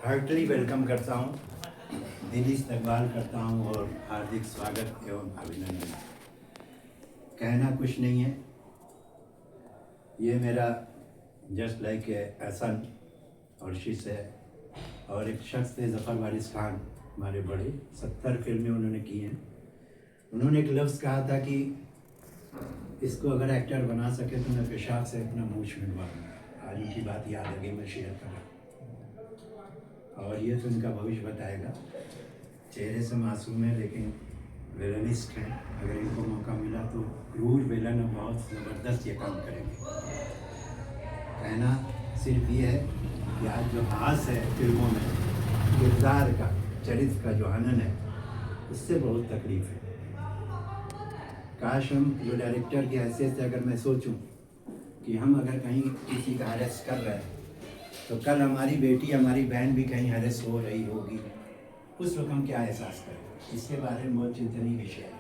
Hartley welcome करता हूँ, दिली इस्तकबाल करता हूँ और हार्दिक स्वागत एवं अभिनंदन। कहना कुछ नहीं है, ये मेरा जस्ट लाइक एहसन और शीश है और एक शख्स थे ज़फ़र वारिस खान, हमारे बड़े 70 फिल्में उन्होंने की हैं। उन्होंने एक लफ्ज़ कहा था कि इसको अगर एक्टर बना सके तो मैं पेशाब से अपना मुँह छुड़वाऊँगा। आज उनकी बात याद आ गई, मैं शेयर करूँ और ये तो इनका भविष्य बताएगा। चेहरे से मासूम है लेकिन विलनिस्ट हैं। अगर इनको मौका मिला तो क्रूर विलन और बहुत ज़बरदस्त ये काम करेंगे। कहना सिर्फ ये है कि आज जो हास है फिल्मों में, किरदार का, चरित्र का जो आनंद है, उससे बहुत तकलीफ है। काश हम जो डायरेक्टर की हैसियत से अगर मैं सोचूं कि हम अगर कहीं किसी का अरेस्ट कर रहे हैं तो कल हमारी बेटी, हमारी बहन भी कहीं हरेस हो रही होगी, उस वक्त हम क्या एहसास करें। इसके बारे में बहुत चिंतनीय विषय है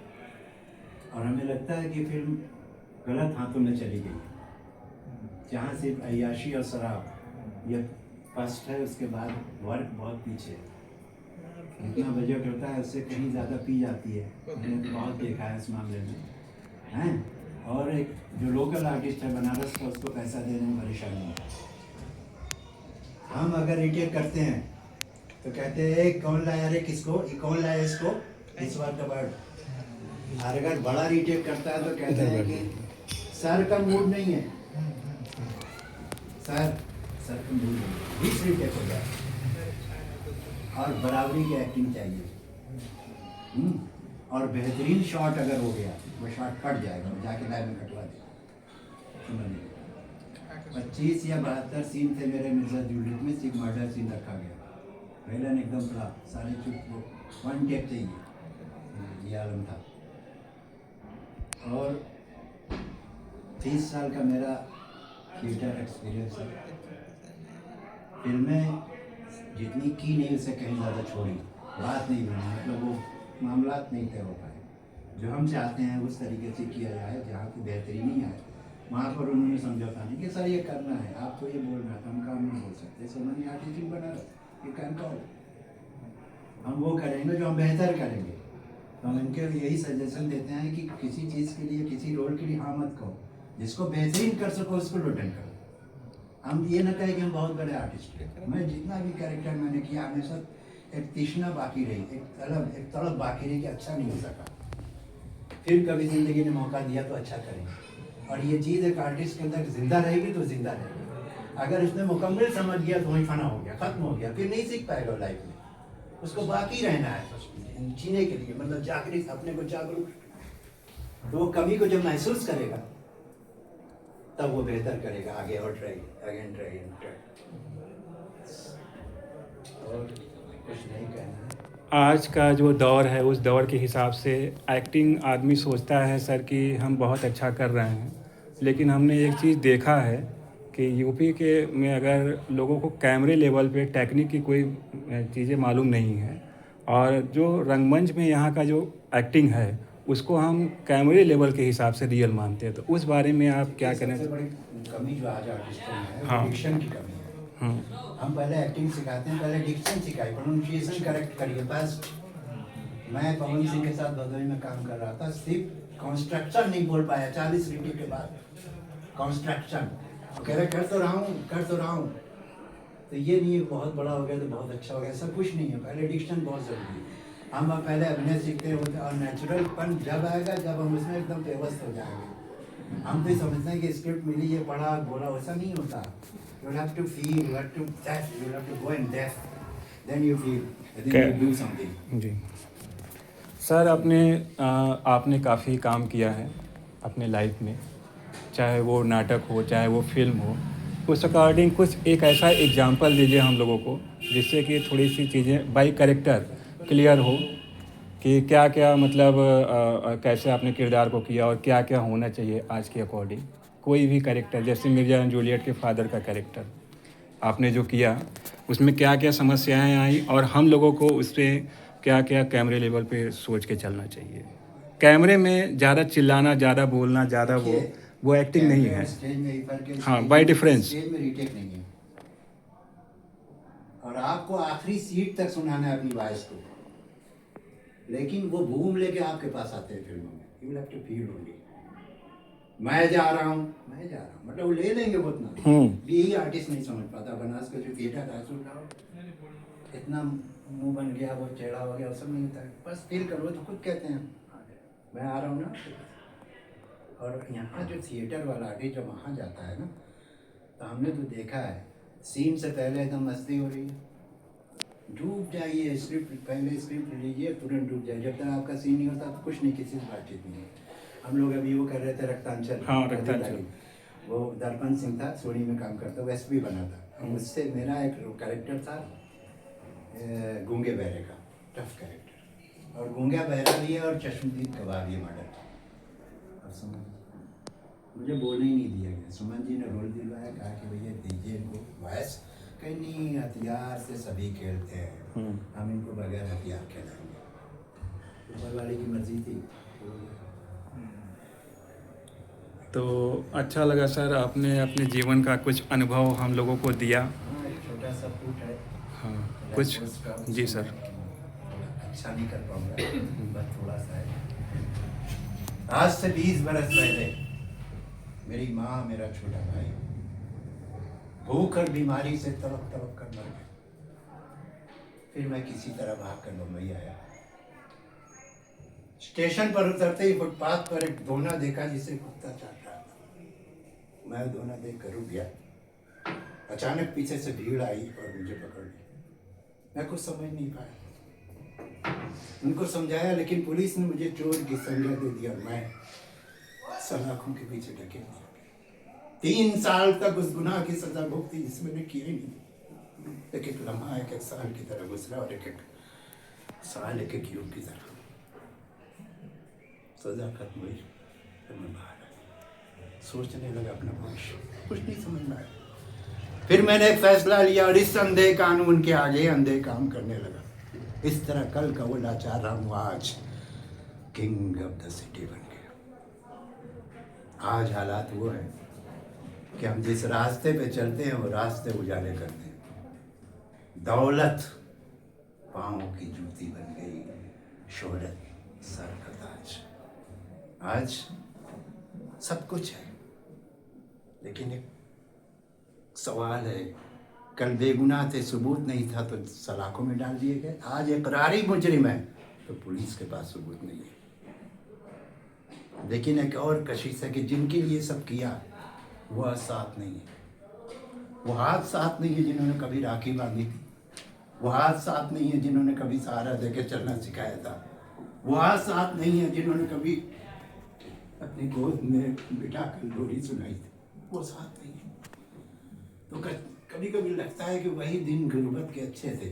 और हमें लगता है कि फिल्म गलत हाथों में चली गई है, जहाँ सिर्फ अय्याशी और शराब ये फर्स्ट है, उसके बाद वर्क बहुत पीछे है। जितना बजट होता है उससे कहीं ज़्यादा पी जाती है, मैंने तो बहुत देखा है इस मामले में हैं। और एक जो लोकल आर्टिस्ट है बनारस का, उसको पैसा देने में परेशानी है। हम अगर रिटेक करते हैं तो कहते हैं कौन लाया रे, किसको, ये कौन लाया इसको, इस बार का वर्ड। और अगर बड़ा रिटेक करता है तो कहते हैं कि सर का मूड नहीं है, सर का मूड नहीं है, 20 रिटेक हो जाए और बराबरी की एक्टिंग चाहिए। और बेहतरीन शॉट अगर हो गया, वो शॉट कट जाएगा, जाके लाइन में कटवा देगा। 25 या 72 सीन थे मेरे मिर्जा जूलियट में, सिर्फ मर्डर सीन रखा गया। विलन एकदम फ्लॉप, सारे चुप, वो 1 टेक चाहिए, ये आलम था। और 30 साल का मेरा थिएटर एक्सपीरियंस है। फिल्में जितनी की नहीं, उससे कहीं ज़्यादा छोड़ी, बात नहीं बनी, मतलब वो मामलात नहीं तय हो पाए। जो हम चाहते हैं उस तरीके से किया जाए जहाँ की बेहतरीन नहीं आए, वहाँ पर उन्होंने समझौता नहीं कि सर ये करना है, आपको ये बोलना था, हम काम नहीं बोल सकते। सो मैंने आर्टिस्ट बना रहा, ये काम करो, हम वो करेंगे जो हम बेहतर करेंगे। तो हम इनके यही सजेशन देते हैं कि किसी चीज़ के लिए, किसी रोल के लिए हाँ मत कहो, जिसको बेहतरीन कर सको उसको लोटन करो। हम ये ना कहें कि हम बहुत बड़े आर्टिस्ट हैं। मैं जितना भी कैरेक्टर मैंने किया, हमेशा एक तृष्णा बाकी रही, एक तड़प बाकी रही कि अच्छा नहीं हो सका, फिर कभी ज़िंदगी ने मौका दिया तो अच्छा करेंगे। और ये चीज़ एक आर्टिस्ट के अंदर जिंदा रहेगी तो जिंदा रहेगी। अगर उसने मुकम्मल समझ गया तो वहीं फना हो गया, खत्म हो गया, फिर नहीं सीख पाएगा लाइफ में। उसको बाकी रहना है जीने के लिए, मतलब जागरूक, अपने को जागरूक। तो वो कमी को जब महसूस करेगा तब वो बेहतर करेगा आगे, और try again, try and try. और कुछ नहीं कहना है। आज का जो दौर है उस दौर के हिसाब से एक्टिंग आदमी सोचता है सर कि हम बहुत अच्छा कर रहे हैं, लेकिन हमने एक चीज़ देखा है कि यूपी के में अगर लोगों को कैमरे लेवल पे टेक्निक की कोई चीज़ें मालूम नहीं है, और जो रंगमंच में यहाँ का जो एक्टिंग है उसको हम कैमरे लेवल के हिसाब से रियल मानते हैं। तो उस बारे में आप क्या करें? सबसे बड़ी कमी जो आज आर्टिस्टों में है, हाँ। डिक्शन की कमी है। हम पहले एक्टिंग सिखाते हैं, पहले डिक्शन सिखाई, प्रोनाउंसिएशन करेक्ट करिए बस। मैं पवन सिंह के साथ भदोही में काम कर रहा था, सिर्फ कंस्ट्रक्शन नहीं बोल पाया 40 रिटेक के बाद, कंस्ट्रक्शन कह रहे कर तो रहा हूँ। तो ये नहीं है बहुत बड़ा हो गया तो बहुत अच्छा हो गया, ऐसा कुछ नहीं है। पहले डिक्शन बहुत ज़रूरी है। हम अब पहले अभिनय सीखते होते और नेचुरलपन जब आएगा जब हम उसमें एकदम व्यवस्थ हो जाएंगे। हम तो समझते हैं कि स्क्रिप्ट मिली है, पढ़ा बोला, वैसा नहीं होता। You have to feel, you have to test, you have to go in depth, then you feel, then you do something. जी सर, आपने काफ़ी काम किया है अपने लाइफ में, चाहे वो नाटक हो चाहे वो फिल्म हो। उस अकॉर्डिंग कुछ एक ऐसा एग्जांपल दीजिए हम लोगों को जिससे कि थोड़ी सी चीज़ें बाई कैरेक्टर क्लियर हो कि क्या क्या मतलब कैसे आपने किरदार को किया और क्या क्या होना चाहिए आज के अकॉर्डिंग। कोई भी कैरेक्टर, जैसे मिर्जा एंड जूलियट के फादर का कैरेक्टर आपने जो किया, उसमें क्या क्या समस्याएं आई और हम लोगों को उस पर क्या क्या कैमरे लेवल पे सोच के चलना चाहिए। कैमरे में ज़्यादा चिल्लाना, ज़्यादा बोलना, ज़्यादा वो एक्टिंग नहीं है। स्टेज में ही फर्क है, हाँ, बाय डिफरेंस। स्टेज में रीटेक नहीं है और आपको आखिरी सीट तक सुनाना है अपनी वॉइस को, लेकिन वो बूम लेके आपके पास आते हैं फिल्मों में। You will have to feel only मैं जा रहा हूँ मतलब वो ले लेंगे वो उतना। यही आर्टिस्ट नहीं समझ पाता। बनास का जो थिएटर था, सुन रहा हो इतना मुंह बन गया, वो चेहरा हो गया, वो सब नहीं होता है। बस फील करो तो खुद कहते हैं मैं आ रहा हूँ ना। और यहाँ जो थिएटर वाला आर्टिस्ट जब वहाँ जाता है ना, तो हमने तो देखा है सीन से पहले एकदम मस्ती हो रही है, डूब जाइए, स्क्रिप्ट पहले स्क्रिप्ट लीजिए, तुरंत डूब जाइए। जब तक आपका सीन नहीं होता तो कुछ नहीं, किसी से बातचीत नहीं है। हम लोग अभी वो कर रहे थे रक्तांचल, हाँ रक्तांचल, वो दर्पण सिंह था, सोनी में काम करता, वो एसपी बना था। उससे मेरा एक कैरेक्टर था गूंगे बहरे का, टफ कैरेक्टर, और गूंगा बहरा भी है और चश्मदीद कबाब ये मॉडल। अब समझ मुझे बोलने ही नहीं दिया गया। सुमन जी ने रोल दिलवाया, कहा कि भैया दीजिए इनको वॉइस। कहीं नहीं, हथियार से सभी खेलते हैं, हम इनको बगैर हथियार खेलेंगे। ऊपर वाले की मर्जी थी। तो अच्छा लगा सर, आपने अपने जीवन का कुछ अनुभव हम लोगों को दिया। हाँ, एक छोटा सा फूट है। हाँ कुछ, जी सर। अच्छा नहीं कर पाऊंगा, बस थोड़ा सा है। आज से 20 बरस पहले मेरी माँ, मेरा छोटा भाई भूख और बीमारी से तड़प तड़प कर मर गए। फिर मैं किसी तरह भाग कर मुंबई आया। स्टेशन पर उतरते ही फुटपाथ पर एक दोना देखा जिसे कुत्ता चाट रहा था। मैं दोना देख कर रुक गया। अचानक पीछे से भीड़ आई और मुझे पकड़ ली। मैं कुछ समझ नहीं पाया, उनको समझाया, लेकिन पुलिस ने मुझे चोर की संज्ञा दे दिया। मैं सलाखों के पीछे ढकेल दिया। 3 साल तक उस गुनाह की सजा भुगती जिसमें मैंने की ही नहीं। एक एक लम्हा एक एक साल की तरह गुजरा, और एक एक साल एक एक युग की तरह। सजा खत्म हुई, फिर मैं बाहर आया, सोचने लगा अपना भविष्य, कुछ नहीं समझ में आया। फिर मैंने एक फैसला लिया और इस अंधे कानून के आगे अंधे काम करने लगा। इस तरह कल का वो लाचार रामू आज किंग ऑफ द सिटी बन गया। आज हालात वो है कि हम जिस रास्ते पे चलते हैं वो रास्ते उजाले करते हैं। दौलत पाँव की जूती बन गई, शोहरत सर का ताज। आज सब कुछ है, लेकिन एक सवाल है, कल बेगुनाह थे, सबूत नहीं था तो सलाखों में डाल दिए गए। आज इकरारी मुजरिम है तो पुलिस के पास सबूत नहीं है। लेकिन एक और कशिश है कि जिनके लिए सब किया वो आज साथ नहीं है। वो हाथ साथ नहीं है जिन्होंने कभी राखी बांधी थी। वो हाथ साथ नहीं है जिन्होंने कभी सहारा देके चलना सिखाया था। वो हाथ साथ नहीं है जिन्होंने कभी अपनी गोद में बिठा कर लोरी सुनाई थी। वो साथ नहीं है। तो कभी कभी लगता है कि वही दिन गुर्बत के अच्छे थे,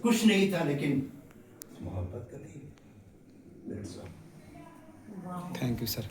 कुछ नहीं था लेकिन मोहब्बत का थी। Thank you sir.